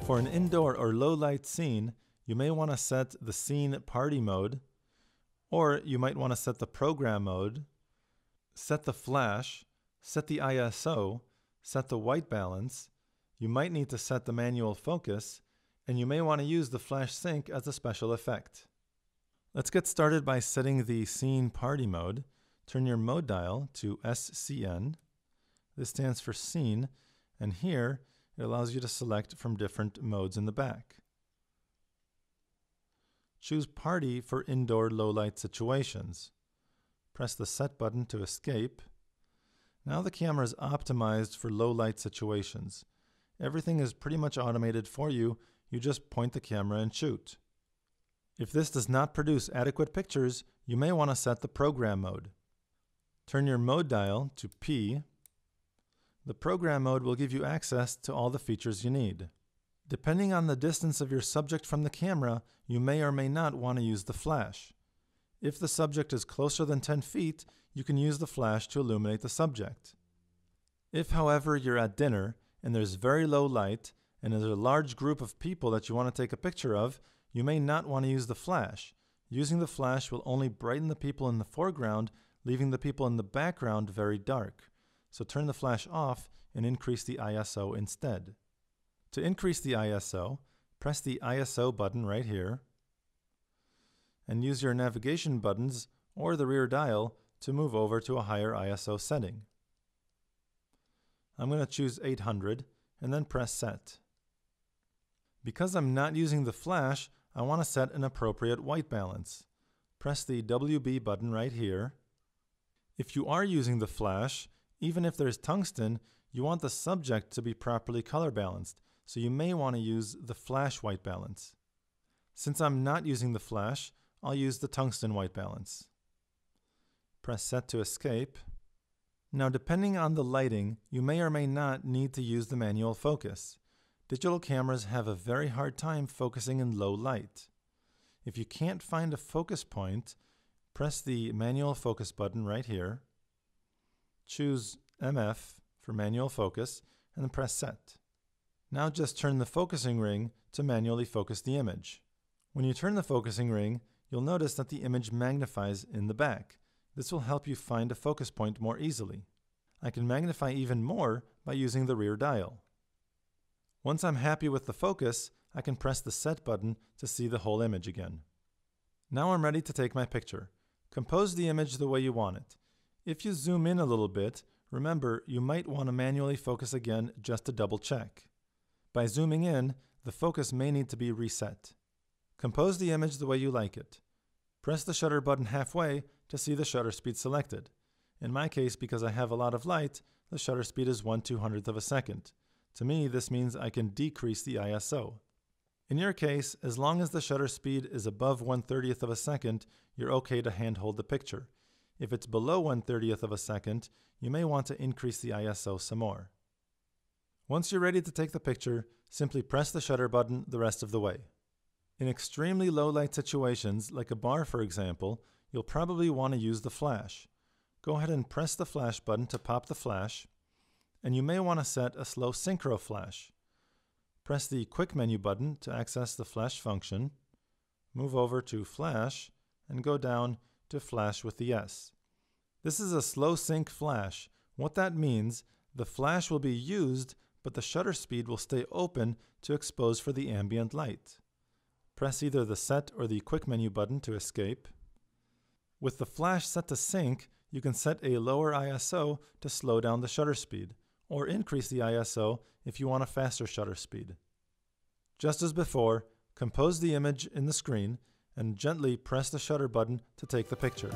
For an indoor or low light scene, you may want to set the scene party mode, or you might want to set the program mode, set the flash, set the ISO, set the white balance. You might need to set the manual focus, and you may want to use the flash sync as a special effect. Let's get started by setting the scene party mode. Turn your mode dial to SCN. This stands for scene, and here it allows you to select from different modes in the back. Choose Party for indoor low light situations. Press the Set button to escape. Now the camera is optimized for low light situations. Everything is pretty much automated for you. You just point the camera and shoot. If this does not produce adequate pictures, you may want to set the program mode. Turn your mode dial to P. The program mode will give you access to all the features you need. Depending on the distance of your subject from the camera, you may or may not want to use the flash. If the subject is closer than 10 feet, you can use the flash to illuminate the subject. If, however, you're at dinner and there's very low light and there's a large group of people that you want to take a picture of, you may not want to use the flash. Using the flash will only brighten the people in the foreground, leaving the people in the background very dark. So turn the flash off and increase the ISO instead. To increase the ISO, press the ISO button right here and use your navigation buttons or the rear dial to move over to a higher ISO setting. I'm going to choose 800 and then press Set. Because I'm not using the flash, I want to set an appropriate white balance. Press the WB button right here. If you are using the flash, even if there's tungsten, you want the subject to be properly color balanced, so you may want to use the flash white balance. Since I'm not using the flash, I'll use the tungsten white balance. Press Set to escape. Now, depending on the lighting, you may or may not need to use the manual focus. Digital cameras have a very hard time focusing in low light. If you can't find a focus point, press the manual focus button right here. Choose MF for manual focus and then press Set. Now just turn the focusing ring to manually focus the image. When you turn the focusing ring, you'll notice that the image magnifies in the back. This will help you find a focus point more easily. I can magnify even more by using the rear dial. Once I'm happy with the focus, I can press the Set button to see the whole image again. Now I'm ready to take my picture. Compose the image the way you want it. If you zoom in a little bit, remember you might want to manually focus again just to double check. By zooming in, the focus may need to be reset. Compose the image the way you like it. Press the shutter button halfway to see the shutter speed selected. In my case, because I have a lot of light, the shutter speed is 1/200th of a second. To me, this means I can decrease the ISO. In your case, as long as the shutter speed is above 1/30th of a second, you're okay to handhold the picture. If it's below 1/30th of a second, you may want to increase the ISO some more. Once you're ready to take the picture, simply press the shutter button the rest of the way. In extremely low light situations, like a bar for example, you'll probably want to use the flash. Go ahead and press the flash button to pop the flash, and you may want to set a slow synchro flash. Press the quick menu button to access the flash function, move over to flash, and go down to flash with the S. This is a slow sync flash. What that means, the flash will be used, but the shutter speed will stay open to expose for the ambient light. Press either the Set or the quick menu button to escape. With the flash set to sync, you can set a lower ISO to slow down the shutter speed, or increase the ISO if you want a faster shutter speed. Just as before, compose the image in the screen and gently press the shutter button to take the picture.